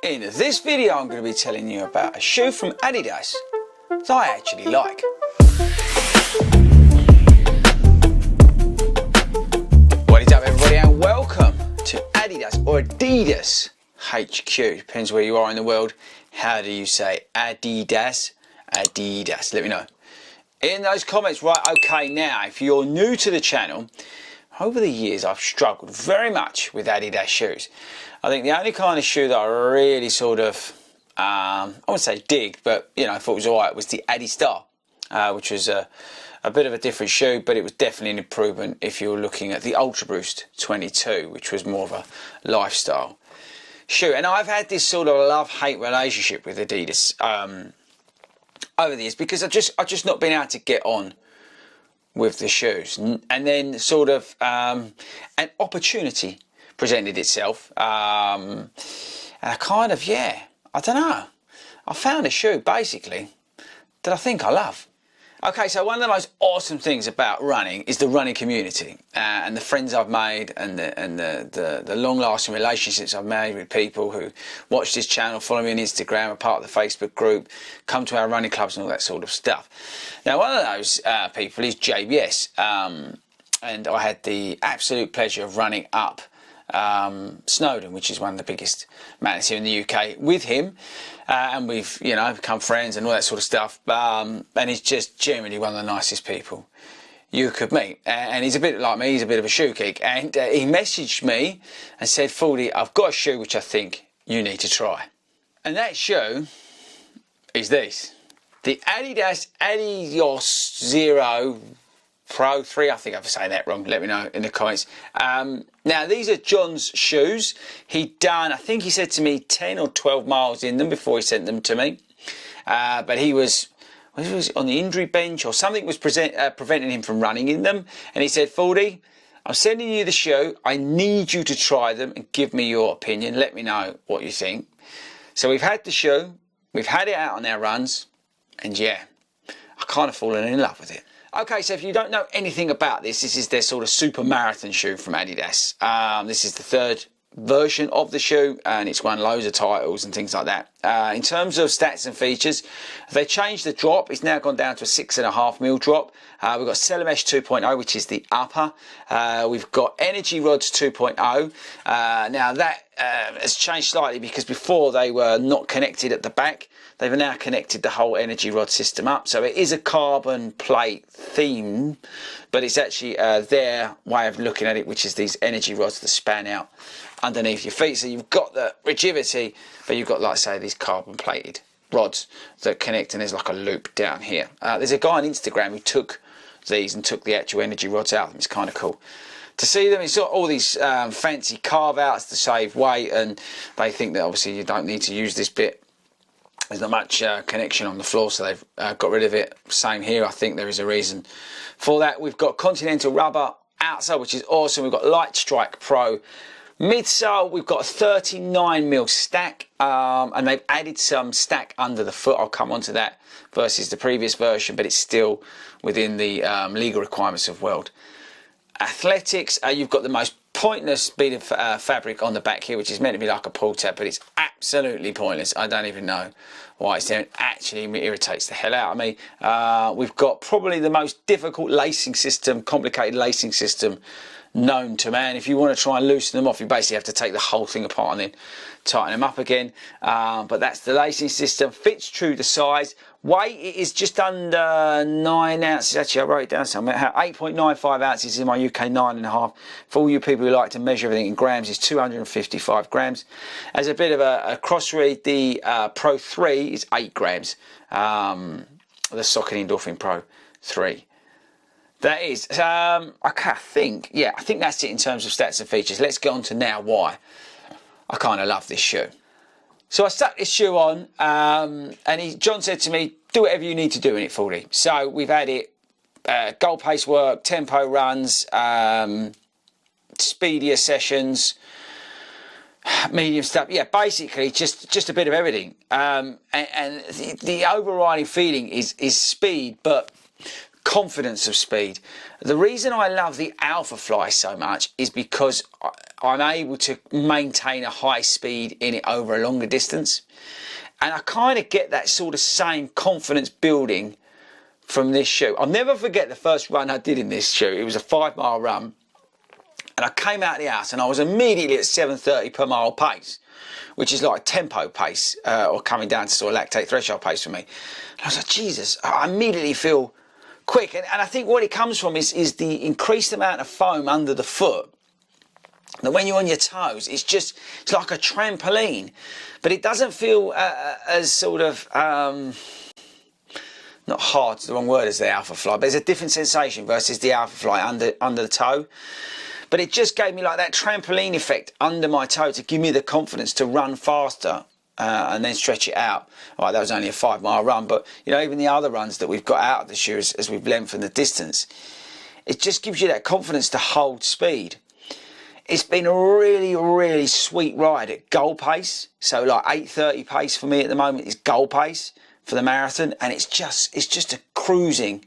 In this video I'm going to be telling you about a shoe from Adidas that I actually like. What is up everybody, and welcome to Adidas or Adidas HQ. Depends where you are in the world. How do you say Adidas? Adidas, let me know in those comments. Right, okay, now if you're new to the channel, over the years I've struggled very much with Adidas shoes. I think the only kind of shoe that I really sort of, I wouldn't say dig, but you know, I thought was alright, was the Adidas, which was a bit of a different shoe, but it was definitely an improvement if you were looking at the Ultra Boost 22, which was more of a lifestyle shoe. And I've had this sort of love-hate relationship with Adidas over the years, because I've just not been able to get on with the shoes. And then sort of an opportunity presented itself, and I kind of, I don't know, I found a shoe basically that I think I love. Okay, so one of the most awesome things about running is the running community, and the friends I've made, and the long-lasting relationships I've made with people who watch this channel, follow me on Instagram, are part of the Facebook group, come to our running clubs and all that sort of stuff. Now, one of those people is JBS, and I had the absolute pleasure of running up Snowdon, which is one of the biggest mountains here in the UK, with him, and we've become friends and all that sort of stuff, and he's just generally one of the nicest people you could meet, and he's a bit like me, he's a bit of a shoe geek, and he messaged me and said, "Fordy, I've got a shoe which I think you need to try," and that shoe is this, the Adidas Adios Adizero Pro 3, I think I'm saying that wrong, let me know in the comments. Now these are John's shoes. He'd done, I think he said to me, 10 or 12 miles in them before he sent them to me, but he was on the injury bench or something was preventing him from running in them, and he said, "Fordy, I'm sending you the shoe, I need you to try them and give me your opinion, let me know what you think." So we've had the shoe, we've had it out on our runs, and I kind of fallen in love with it. Okay, so if you don't know anything about this, this is their sort of super marathon shoe from Adidas. This is the third version of the shoe, and it's won loads of titles and things like that. In terms of stats and features, they changed the drop. It's now gone down to a 6.5mm drop. We've got Celamesh 2.0, which is the upper. We've got Energy Rods 2.0. Now that has changed slightly, because before they were not connected at the back. They've now connected the whole energy rod system up, so it is a carbon plate theme, but it's actually their way of looking at it, which is these energy rods that span out underneath your feet. So you've got the rigidity, but you've got, like I say, these carbon plated rods that connect, and there's like a loop down here. There's a guy on Instagram who took these and took the actual energy rods out. It's kind of cool to see them. It's got all these fancy carve outs to save weight, and they think that obviously you don't need to use this bit. There's not much connection on the floor, so they've got rid of it. Same here, I think there is a reason for that. We've got Continental rubber outsole, which is awesome. We've got Light Strike Pro midsole. We've got a 39mm stack, and they've added some stack under the foot. I'll come on to that versus the previous version, but it's still within the legal requirements of World Athletics. You've got the most pointless bit of fabric on the back here, which is meant to be like a pull tab, but it's absolutely pointless. I don't even know why it's there. It actually irritates the hell out of me. We've got probably the most difficult lacing system, complicated lacing system known to man. If you want to try and loosen them off, you basically have to take the whole thing apart and then tighten them up again. But that's the lacing system. Fits true to size. Weight, it is just under 9 ounces. Actually, I wrote it down somewhere. 8.95 ounces in my UK 9.5. For all you people who like to measure everything in grams, is 255 grams. As a bit of a cross read, the Pro 3 is 8 grams. The Saucony Endorphin Pro 3. That is, okay, I think that's it in terms of stats and features. Let's get on to now why I kind of love this shoe. So I stuck this shoe on, and John said to me, "Do whatever you need to do in it, Fordy." So we've had it goal pace work, tempo runs, speedier sessions, medium stuff. Yeah, basically just a bit of everything. And the overriding feeling is speed, but confidence of speed. The reason I love the Alpha Fly so much is because I'm able to maintain a high speed in it over a longer distance. And I kind of get that sort of same confidence building from this shoe. I'll never forget the first run I did in this shoe. It was a 5-mile run. And I came out of the house and I was immediately at 7:30 per mile pace, which is like tempo pace, or coming down to sort of lactate threshold pace for me. And I was like, Jesus, I immediately feel quick. And I think what it comes from is the increased amount of foam under the foot. That when you're on your toes, it's like a trampoline, but it doesn't feel as sort of, not hard, it's the wrong word, as the Alpha Fly, but there's a different sensation versus the Alpha Fly under the toe. But it just gave me like that trampoline effect under my toe to give me the confidence to run faster and then stretch it out. Right, that was only a 5-mile run, but you know, even the other runs that we've got out of the shoe as we've lengthened the distance, it just gives you that confidence to hold speed. It's been a really, really sweet ride at goal pace. So like 8:30 pace for me at the moment is goal pace for the marathon, and it's just a cruising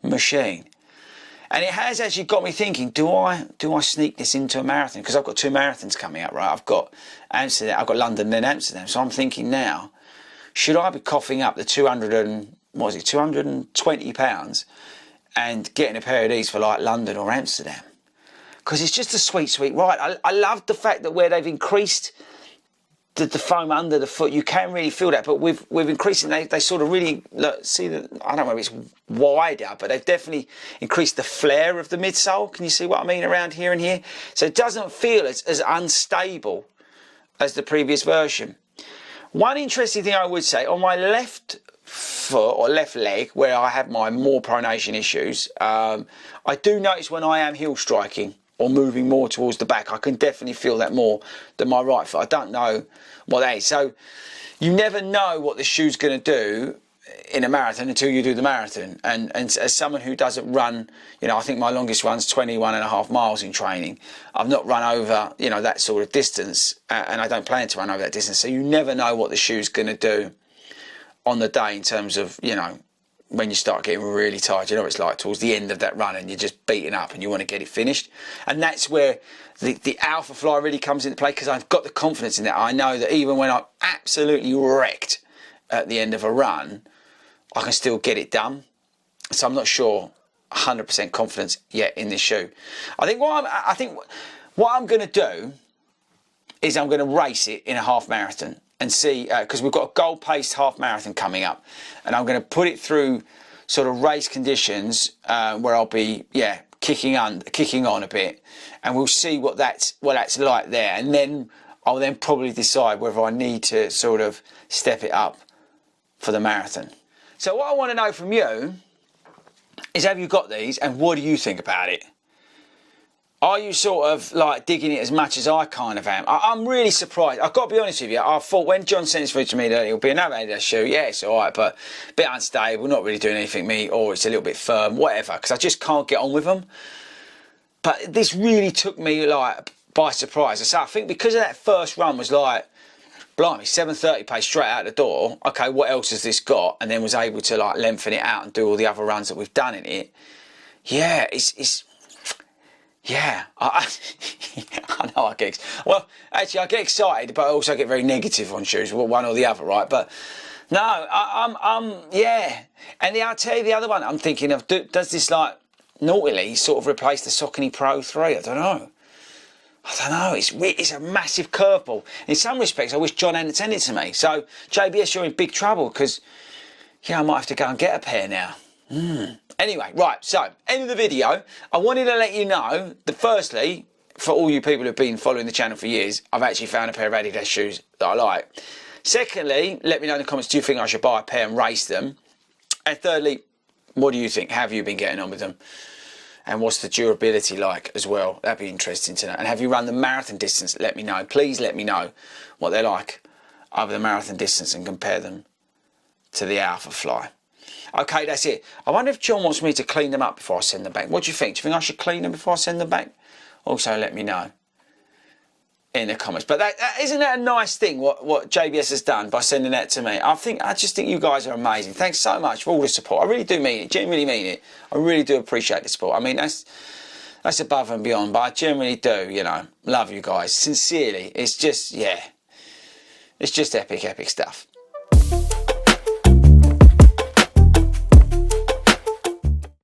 machine. And it has actually got me thinking, do I sneak this into a marathon? Because I've got 2 marathons coming up, right? I've got Amsterdam, I've got London, then Amsterdam. So I'm thinking now, should I be coughing up the 220 pounds and getting a pair of these for like London or Amsterdam? Because it's just a sweet, sweet ride. I love the fact that where they've increased the foam under the foot, you can really feel that. But with increasing, they sort of really, look, see that, I don't know if it's wider, but they've definitely increased the flare of the midsole. Can you see what I mean around here and here? So it doesn't feel as unstable as the previous version. One interesting thing I would say, on my left foot or left leg, where I have my more pronation issues, I do notice when I am heel striking or moving more towards the back, I can definitely feel that more than my right foot. I don't know what that is. So you never know what the shoe's going to do in a marathon until you do the marathon. And as someone who doesn't run, you know, I think my longest run's 21.5 miles in training. I've not run over, you know, that sort of distance, and I don't plan to run over that distance. So you never know what the shoe's going to do on the day in terms of, you know, when you start getting really tired. You know what it's like towards the end of that run and you're just beaten up and you want to get it finished. And that's where the Alpha Fly really comes into play, because I've got the confidence in that. I know that even when I'm absolutely wrecked at the end of a run, I can still get it done. So I'm not sure 100% confidence yet in this shoe. I think what I'm going to do is I'm going to race it in a half marathon and see, because we've got a goal paced half marathon coming up, and I'm going to put it through sort of race conditions where I'll be kicking on a bit, and we'll see what that's like there, and then I'll then probably decide whether I need to sort of step it up for the marathon. So what I want to know from you is, have you got these, and what do you think about it? Are you sort of like digging it as much as I kind of am? I'm really surprised. I've got to be honest with you. I thought when John sent this through to me that it'll be another Adidas shoe. Yeah, it's all right, but a bit unstable, not really doing anything me, or it's a little bit firm, whatever, because I just can't get on with them. But this really took me like by surprise. So I think because of that first run was like, blimey, 7:30 pace straight out the door. Okay, what else has this got? And then was able to like lengthen it out and do all the other runs that we've done in it. Yeah, yeah, I know I get, well, actually I get excited, but I also get very negative on shoes, one or the other, right? But no, yeah. And I'll tell you the other one I'm thinking of, does this like naughtily sort of replace the Saucony Pro 3? I don't know. It's a massive curveball. In some respects, I wish John hadn't sent it to me. So JBS, you're in big trouble, because I might have to go and get a pair now. Anyway, right, so, end of the video. I wanted to let you know that firstly, for all you people who've been following the channel for years, I've actually found a pair of Adidas shoes that I like. Secondly, let me know in the comments, do you think I should buy a pair and race them? And thirdly, what do you think? How have you been getting on with them? And what's the durability like as well? That'd be interesting to know. And have you run the marathon distance? Let me know. Please let me know what they're like over the marathon distance and compare them to the Alpha Fly. Okay, that's it. I wonder if John wants me to clean them up before I send them back. What do you think? Do you think I should clean them before I send them back? Also, let me know in the comments. But isn't that a nice thing, what JBS has done by sending that to me? I just think you guys are amazing. Thanks so much for all the support. I really do mean it, genuinely mean it. I really do appreciate the support. I mean, that's above and beyond, but I generally do, you know, love you guys, sincerely. It's just, yeah, it's just epic stuff.